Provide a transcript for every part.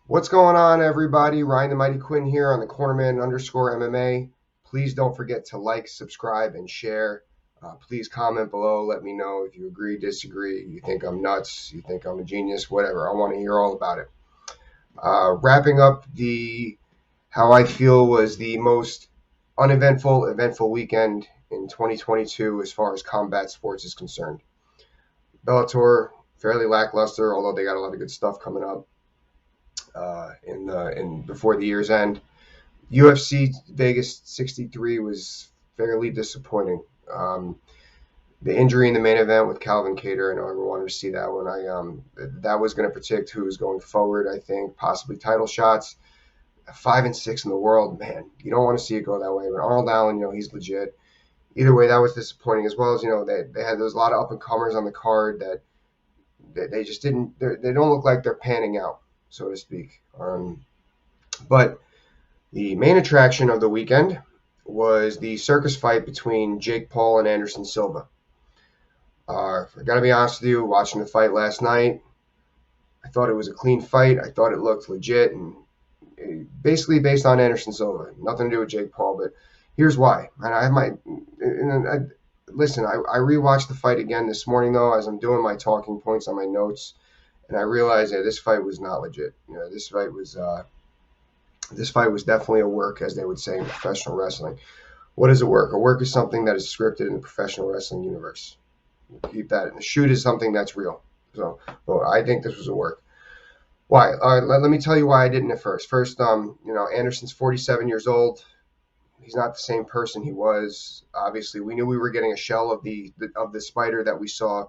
What's going on, everybody? Ryan the Mighty Quinn here on the Cornerman_MMA. Please don't forget to like, subscribe, and share. Please comment below. Let me know if you agree, disagree, you think I'm nuts, you think I'm a genius, whatever. I want to hear all about it. Wrapping up the how I feel was the most eventful weekend in 2022 as far as combat sports is concerned. Bellator fairly lackluster, although they got a lot of good stuff coming up in before the year's end. UFC Vegas 63 was fairly disappointing. The injury in the main event with Calvin Kattar, I know everyone wanted to see that one. That was going to predict who was going forward. I think possibly title shots. 5-6 in the world, man. You don't want to see it go that way. But Arnold Allen, he's legit. Either way, that was disappointing. As well as they had there's a lot of up and comers on the card that they just didn't. They don't look like they're panning out, so to speak. But the main attraction of the weekend was the circus fight between Jake Paul and Anderson Silva. I got to be honest with you, watching the fight last night, I thought it was a clean fight. I thought it looked legit and basically based on Anderson Silva. Nothing to do with Jake Paul, but here's why. And listen, I rewatched the fight again this morning, though, as I'm doing my talking points on my notes, and I realized that this fight was not legit. This fight was definitely a work, as they would say in professional wrestling. What is a work? A work is something that is scripted in the professional wrestling universe. Keep that. And a shoot is something that's real. So, well, I think this was a work. Why? Let me tell you why I didn't at first. First, Anderson's 47 years old. He's not the same person he was. Obviously, we knew we were getting a shell of the Spider that we saw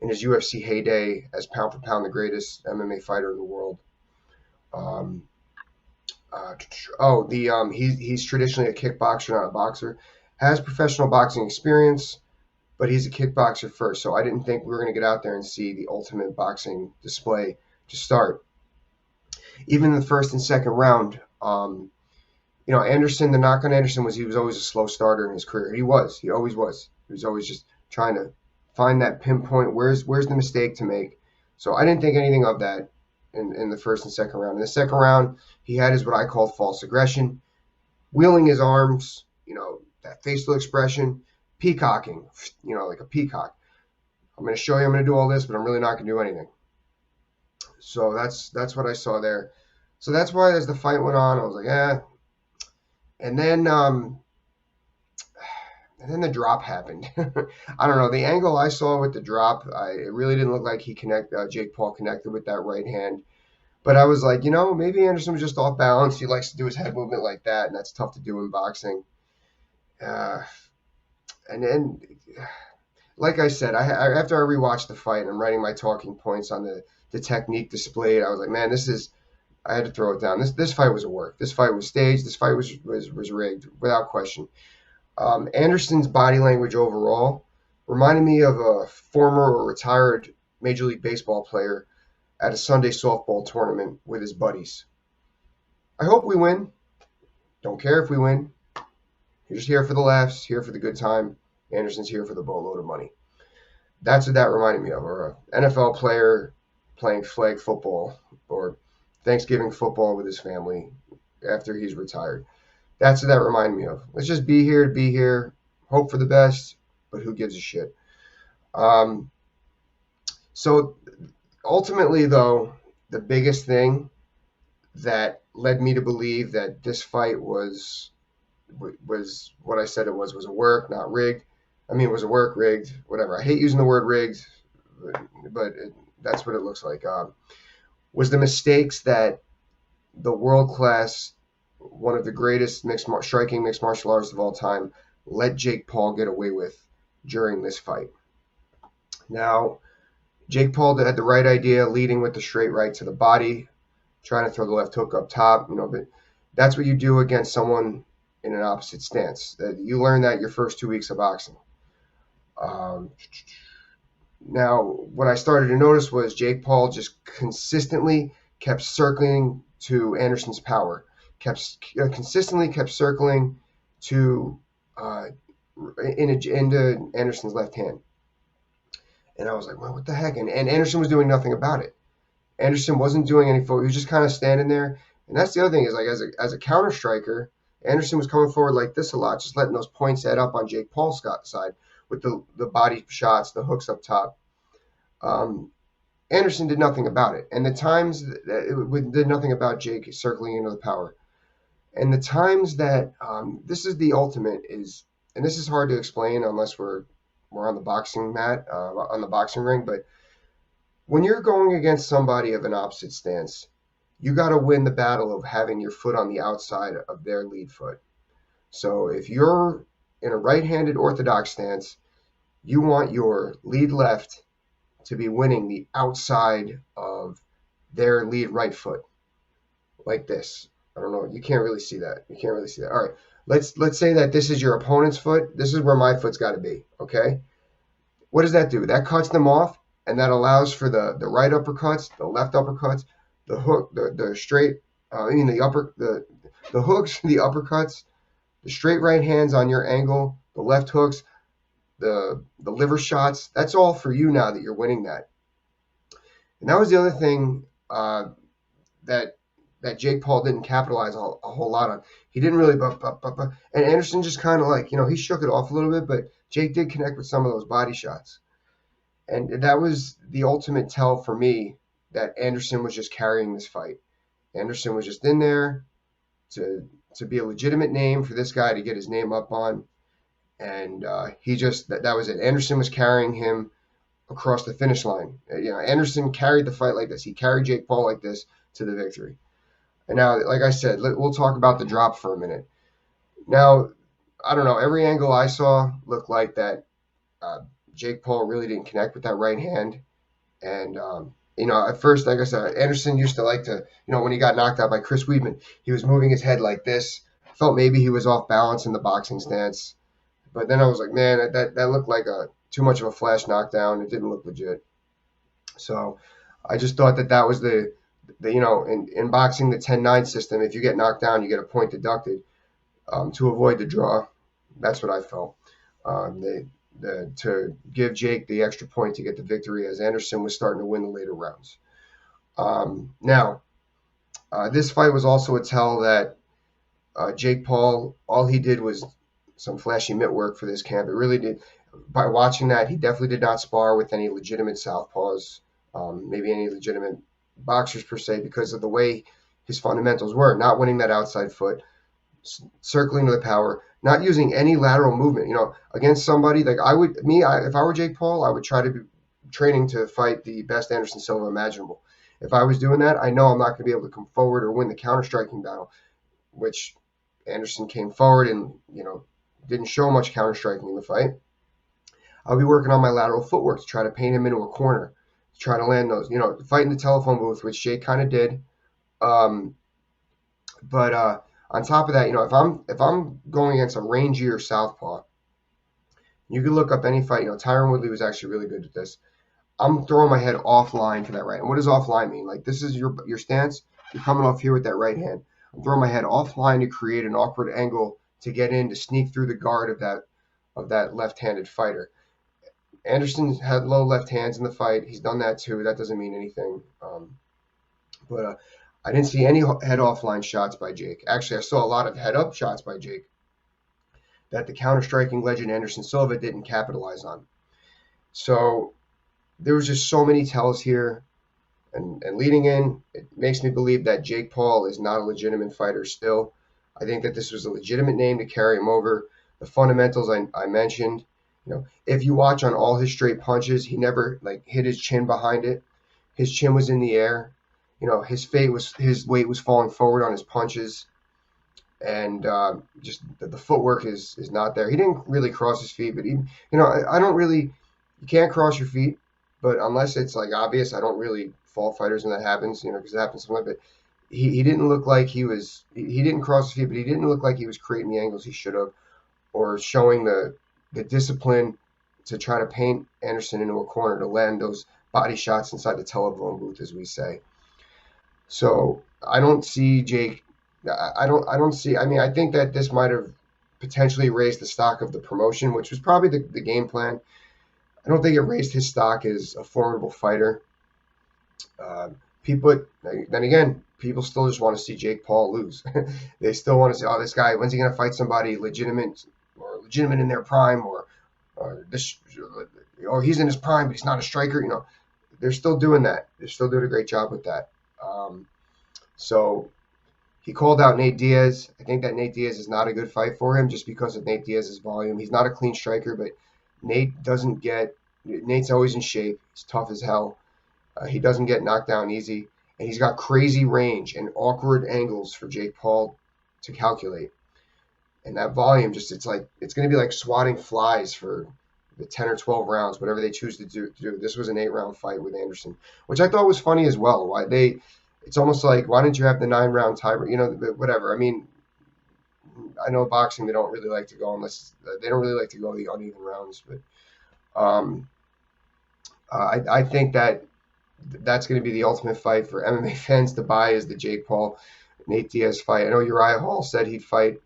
in his UFC heyday as pound for pound the greatest MMA fighter in the world. He's traditionally a kickboxer, not a boxer. Has professional boxing experience, but he's a kickboxer first. So I didn't think we were going to get out there and see the ultimate boxing display to start. Even in the first and second round, Anderson, the knock on Anderson was he was always a slow starter in his career. He always was. He was always just trying to find that pinpoint. Where's the mistake to make? So I didn't think anything of that in the first and second round. In the second round, he had his what I call false aggression, wheeling his arms, that facial expression, peacocking, like a peacock. I'm going to show you I'm going to do all this, but I'm really not going to do anything. So that's what I saw there. So that's why as the fight went on, I was like, eh. And then the drop happened. I don't know. The angle I saw with the drop, it really didn't look like Jake Paul connected with that right hand. But I was like, maybe Anderson was just off balance. He likes to do his head movement like that, and that's tough to do in boxing. And then, like I said, after I rewatched the fight and I'm writing my talking points on the technique displayed, I was like, man, I had to throw it down. This fight was a work. This fight was staged. This fight was rigged without question. Anderson's body language overall reminded me of a former or retired Major League Baseball player at a Sunday softball tournament with his buddies. I hope we win. Don't care if we win. You're just here for the laughs, here for the good time. Anderson's here for the boatload of money. That's what that reminded me of. Or an NFL player playing flag football or Thanksgiving football with his family after he's retired. That's what that reminded me of. Let's just be here, hope for the best, but who gives a shit? So ultimately, though, the biggest thing that led me to believe that this fight was what I said it was a work, not rigged. I mean, it was a work, rigged, whatever. I hate using the word rigged, but that's what it looks like. Was the mistakes that the world-class, one of the greatest striking mixed martial artists of all time, let Jake Paul get away with during this fight. Now, Jake Paul had the right idea, leading with the straight right to the body, trying to throw the left hook up top. But that's what you do against someone in an opposite stance. You learn that your first 2 weeks of boxing. Now, what I started to notice was Jake Paul just consistently kept circling to Anderson's power, consistently kept circling to into Anderson's left hand. And I was like, well, what the heck? And Anderson was doing nothing about it. Anderson wasn't doing any forward. He was just kind of standing there. And that's the other thing is like as a counter striker, Anderson was coming forward like this a lot, just letting those points add up on Jake Paul's side with the body shots, the hooks up top. Um, Anderson did nothing about it, and the times that it did nothing about Jake circling into the power. And the times that this is the ultimate is, and this is hard to explain unless we're on the boxing mat, on the boxing ring, but when you're going against somebody of an opposite stance, you got to win the battle of having your foot on the outside of their lead foot. So if you're in a right-handed orthodox stance, you want your lead left to be winning the outside of their lead right foot, like this. I don't know. You can't really see that. You can't really see that. All right. Let's say that this is your opponent's foot. This is where my foot's got to be. Okay. What does that do? That cuts them off, and that allows for the right uppercuts, the left uppercuts, the hook, the straight. The hooks, the uppercuts, the straight right hands on your angle, the left hooks, the liver shots. That's all for you now that you're winning that. And that was the other thing that Jake Paul didn't capitalize a whole lot on. He didn't really, and Anderson just kind of like, he shook it off a little bit, but Jake did connect with some of those body shots. And that was the ultimate tell for me that Anderson was just carrying this fight. Anderson was just in there to be a legitimate name for this guy to get his name up on. And he just, that was it. Anderson was carrying him across the finish line. Anderson carried the fight like this. He carried Jake Paul like this to the victory. And now, like I said, we'll talk about the drop for a minute. Now, I don't know. Every angle I saw looked like that Jake Paul really didn't connect with that right hand. And, at first, like I said, Anderson used to like to, when he got knocked out by Chris Weidman, he was moving his head like this. I felt maybe he was off balance in the boxing stance. But then I was like, man, that looked like too much of a flash knockdown. It didn't look legit. So I just thought that was the in boxing, the 10-9 system, if you get knocked down, you get a point deducted to avoid the draw. That's what I felt. To give Jake the extra point to get the victory as Anderson was starting to win the later rounds. Now, this fight was also a tell that Jake Paul, all he did was some flashy mitt work for this camp. It really did. By watching that, he definitely did not spar with any legitimate southpaws, maybe any legitimate boxers per se, because of the way his fundamentals were. Not winning that outside foot, circling to the power, not using any lateral movement. Against somebody like if I were Jake Paul, I would try to be training to fight the best Anderson Silva imaginable. If I was doing that, I know I'm not going to be able to come forward or win the counter-striking battle, which Anderson came forward and, didn't show much counter-striking in the fight. I'll be working on my lateral footwork to try to paint him into a corner, to try to land those, fighting the telephone booth, which Jake kind of did. But on top of that, if I'm going against a rangier southpaw, you can look up any fight. Tyron Woodley was actually really good at this. I'm throwing my head offline for that right. And what does offline mean? Like, this is your stance. You're coming off here with that right hand. I'm throwing my head offline to create an awkward angle to get in, to sneak through the guard of that left-handed fighter. Anderson had low left hands in the fight. He's done that too. That doesn't mean anything. But I didn't see any head offline shots by Jake. Actually, I saw a lot of head up shots by Jake that the counter-striking legend Anderson Silva didn't capitalize on. So there was just so many tells here. And leading in, it makes me believe that Jake Paul is not a legitimate fighter still. I think that this was a legitimate name to carry him over. The fundamentals I mentioned, if you watch on all his straight punches, he never hit his chin behind it. His chin was in the air. His weight was falling forward on his punches, and just the footwork is not there. He didn't really cross his feet, but I don't really. You can't cross your feet, but unless it's obvious, I don't really fault fighters when that happens. Because it happens sometimes. But he didn't look like he was. He didn't cross his feet, but he didn't look like he was creating the angles he should have, or showing the discipline to try to paint Anderson into a corner to land those body shots inside the telephone booth, as we say. So I don't see Jake. I don't see. I mean, I think that this might have potentially raised the stock of the promotion, which was probably the game plan. I don't think it raised his stock as a formidable fighter. people, then again, people still just want to see Jake Paul lose. They still want to say, oh, this guy, when's he going to fight somebody legitimate in their prime, or this, or he's in his prime, but he's not a striker. They're still doing that. They're still doing a great job with that. So he called out Nate Diaz. I think that Nate Diaz is not a good fight for him just because of Nate Diaz's volume. He's not a clean striker, but Nate's always in shape. He's tough as hell. He doesn't get knocked down easy, and he's got crazy range and awkward angles for Jake Paul to calculate. And that volume, it's going to be like swatting flies for the 10 or 12 rounds, whatever they choose to do. This was an 8-round fight with Anderson, which I thought was funny as well. It's almost like, why didn't you have the 9-round tiebreak? Whatever. I mean, I know boxing, they don't really like to go the uneven rounds, but I think that's going to be the ultimate fight for MMA fans to buy, is the Jake Paul Nate Diaz fight. I know Uriah Hall said he'd fight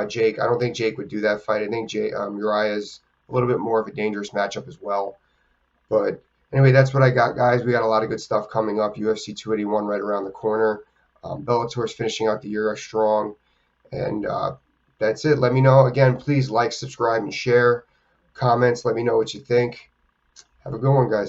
Jake. I don't think Jake would do that fight. I think Uriah is a little bit more of a dangerous matchup as well. But anyway, that's what I got, guys. We got a lot of good stuff coming up. UFC 281 right around the corner. Bellator's finishing out the year strong. And that's it. Let me know. Again, please like, subscribe, and share. Comments. Let me know what you think. Have a good one, guys.